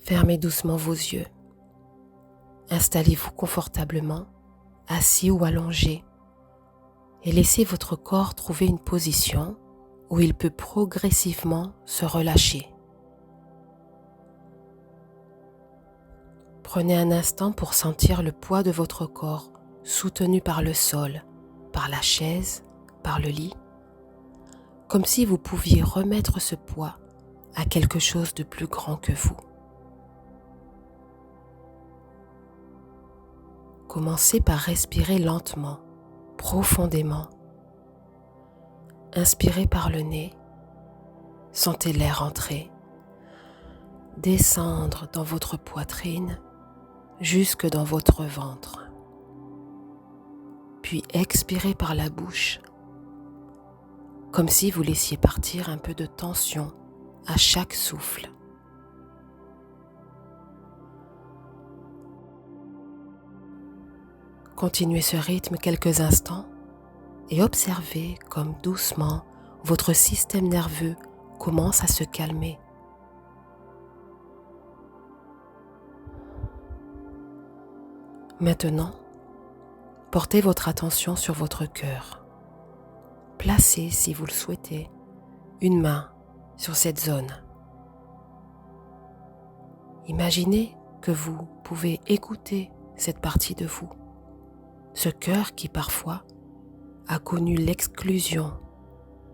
Fermez doucement vos yeux. Installez-vous confortablement, assis ou allongé, et laissez votre corps trouver une position où il peut progressivement se relâcher. Prenez un instant pour sentir le poids de votre corps soutenu par le sol, par la chaise, par le lit, comme si vous pouviez remettre ce poids à quelque chose de plus grand que vous. Commencez par respirer lentement, profondément. Inspirez par le nez, sentez l'air entrer, descendre dans votre poitrine jusque dans votre ventre. Puis expirez par la bouche, comme si vous laissiez partir un peu de tension à chaque souffle. Continuez ce rythme quelques instants et observez comme doucement votre système nerveux commence à se calmer. Maintenant, portez votre attention sur votre cœur. Placez, si vous le souhaitez, une main sur cette zone. Imaginez que vous pouvez écouter cette partie de vous, ce cœur qui parfois a connu l'exclusion,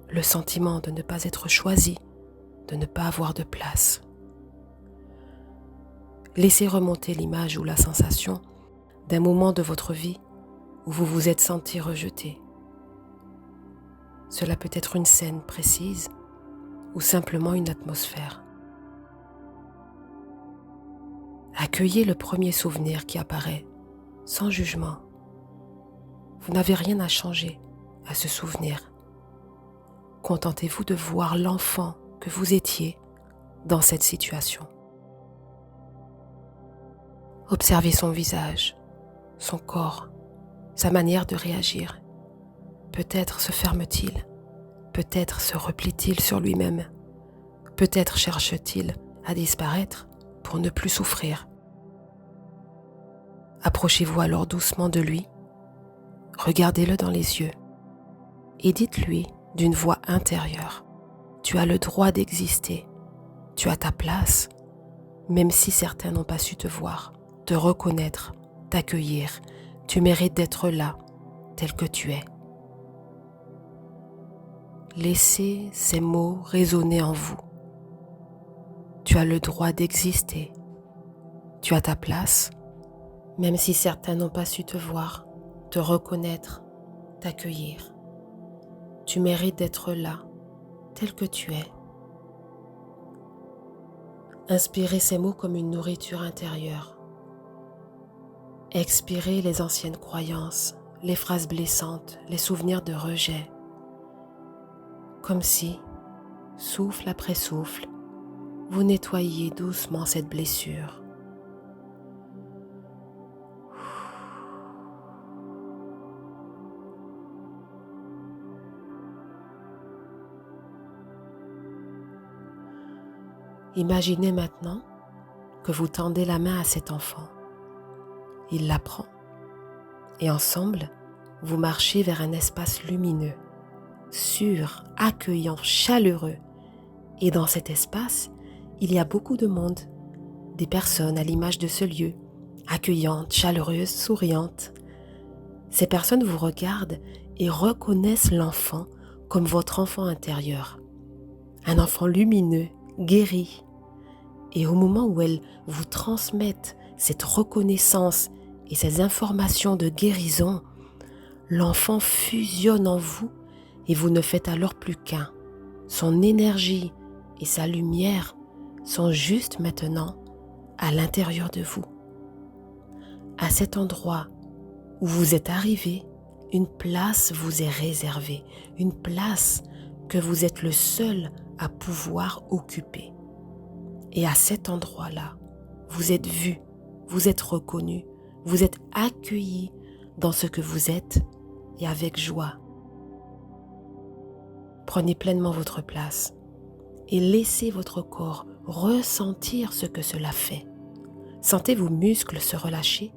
le sentiment de ne pas être choisi, de ne pas avoir de place. Laissez remonter l'image ou la sensation d'un moment de votre vie où vous vous êtes senti rejeté. Cela peut être une scène précise ou simplement une atmosphère. Accueillez le premier souvenir qui apparaît, sans jugement. Vous n'avez rien à changer à ce souvenir. Contentez-vous de voir l'enfant que vous étiez dans cette situation. Observez son visage, son corps, sa manière de réagir. Peut-être se ferme-t-il, peut-être se replie-t-il sur lui-même, peut-être cherche-t-il à disparaître pour ne plus souffrir. Approchez-vous alors doucement de lui, regardez-le dans les yeux et dites-lui d'une voix intérieure: tu as le droit d'exister, tu as ta place, même si certains n'ont pas su te voir, te reconnaître, t'accueillir, tu mérites d'être là, tel que tu es. Laissez ces mots résonner en vous. Tu as le droit d'exister, tu as ta place, même si certains n'ont pas su te voir, te reconnaître, t'accueillir. Tu mérites d'être là, tel que tu es. Inspirez ces mots comme une nourriture intérieure. Expirez les anciennes croyances, les phrases blessantes, les souvenirs de rejet. Comme si, souffle après souffle, vous nettoyiez doucement cette blessure. Imaginez maintenant que vous tendez la main à cet enfant. Il la prend et ensemble, vous marchez vers un espace lumineux, sûr, accueillant, chaleureux. Et dans cet espace, il y a beaucoup de monde, des personnes à l'image de ce lieu, accueillantes, chaleureuses, souriantes. Ces personnes vous regardent et reconnaissent l'enfant comme votre enfant intérieur, un enfant lumineux, guéri. Et au moment où elles vous transmettent cette reconnaissance et ces informations de guérison, l'enfant fusionne en vous et vous ne faites alors plus qu'un. Son énergie et sa lumière sont juste maintenant à l'intérieur de vous. À cet endroit où vous êtes arrivé, une place vous est réservée, une place que vous êtes le seul à pouvoir occuper. Et à cet endroit-là, vous êtes vu, vous êtes reconnu, vous êtes accueilli dans ce que vous êtes et avec joie. Prenez pleinement votre place et laissez votre corps ressentir ce que cela fait. Sentez vos muscles se relâcher,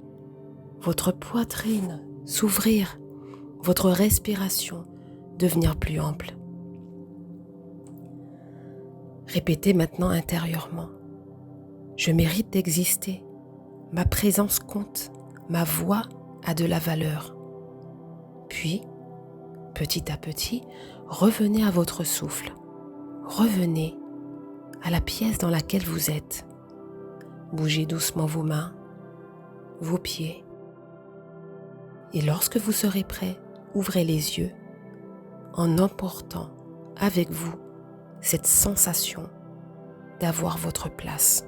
votre poitrine s'ouvrir, votre respiration devenir plus ample. Répétez maintenant intérieurement. Je mérite d'exister. Ma présence compte. Ma voix a de la valeur. Puis, petit à petit, revenez à votre souffle. Revenez à la pièce dans laquelle vous êtes. Bougez doucement vos mains, vos pieds. Et lorsque vous serez prêt, ouvrez les yeux en emportant avec vous cette sensation d'avoir votre place.